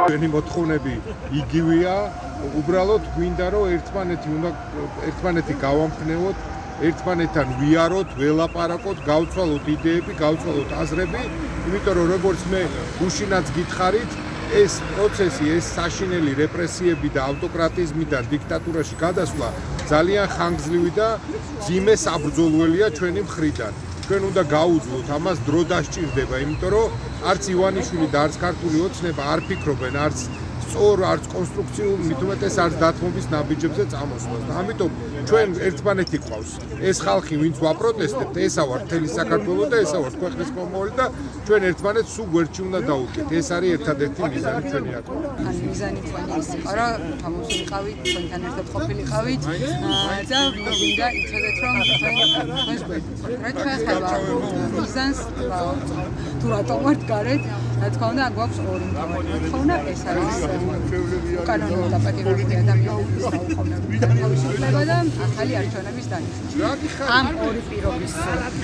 ჩვენი მოთხოვნები იგივეა, უბრალოდ გვინდა რომ ერთმანეთი გავამხნევოთ, ერთმანეთთან ვიაროთ, ველაპარაკოთ, გავცვალოთ იდეები, გავცვალოთ აზრები, იმიტომ რომ როგორც მე გუშინაც გითხარით, ეს პროცესი, ეს საშინელი რეპრესიები და ავტოკრატიზმიდან დიქტატურაში გადასვლა ძალიან ხანგრძლივი და ძიმე საბრძოლველია ჩვენი მხრიდან. ჩვენ უნდა გაუძლოთ, ამას დრო დასჭირდება, იმიტომ რომ არც ივანიშვილი და არც ქართული ოცნება არ ფიქრობენ, არც სწორ, არც კონსტრუქციულ, მით უმეტეს არც დათმობის ნაბიჯებზე წამოსვლას. და ამიტომ ჩვენ ერთმანეთი ყავს. ეს ხალხი, ვინც ვაპროტესტებთ, ესა ვარ მთელი საქართველო და ესა ვარ ქვეყნის მომავალი და ჩვენ ერთმანეთს სულ გვერდში უნდა დავუდგეთ. ეს არის ერთადერთი მიზანი ჩვენი აქ. მიზანი თქვენი ის იყო, რომ გამოსულიყავით, თქვენთან ერთად ყოფილიყავით და მინდა იცოდეთ, რომ თქვენს გვერდით. რა შეეხება მიზანს, თუ რატომ ვართ გარეთ, რა თქმა უნდა, გვაქვს ორი მოთხოვნა, ეს არის უკანონო და პატიმრობითი ადამიანების თავისუფლება და ახალი არჩევნების დანიშნვა. ამ ორი პირობის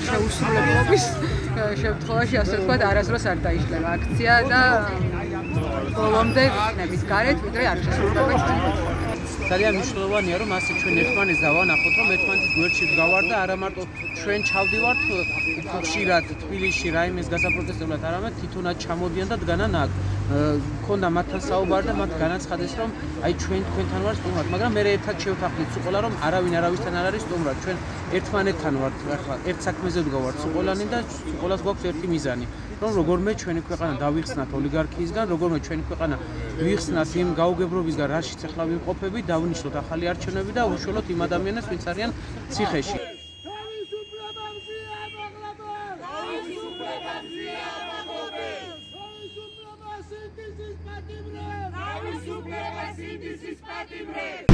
შეუსრულებლობის შემთხვევაში, ასე ვთქვათ, არასდროს არ დაიშლება აქცია და ბოლომდე ვიქნებით გარეთ, ვიდრე არ შესრულდება ჩვენი მოთხოვნა. ძალიან მნიშვნელოვანია, რომ ასე ჩვენ ერთმანეთს დავანახოთ, რომ ერთმანეთის გვერდში ვდგავართ და არა მარტო ჩვენ ჩავდივართ ხშირად თბილისში რაიმეს გასაპროტესტებლად, არამედ თვითონაც ჩამოდიან და დგანან აქ. მქონდა მათთან საუბარი და მათ განაცხადეს, რომ აი ჩვენ თქვენთან ვართ სტუმრად, მაგრამ მე ერთად შევთანხმდით სულ რომ არავინ არავისთან არ არის სტუმრად. ჩვენ ერთმანეთთან ვართ, ახლა ერთ საქმეზე ვდგავართ სულანი და სულას გვაქვს ერთი მიზანი, რომ როგორმე ჩვენი ქვეყანა დავიხსნათ ოლიგარქიისგან, როგორმე ჩვენი ქვეყანა ვიხსნათ იმ გაუგებრობისგან, რაშიც ახლა ვიმყოფებით, დავნიშნოთ ახალი არჩევნები და უშუალოდ იმ ადამიანებს, ვინც არიან ციხეში. This is Patimre!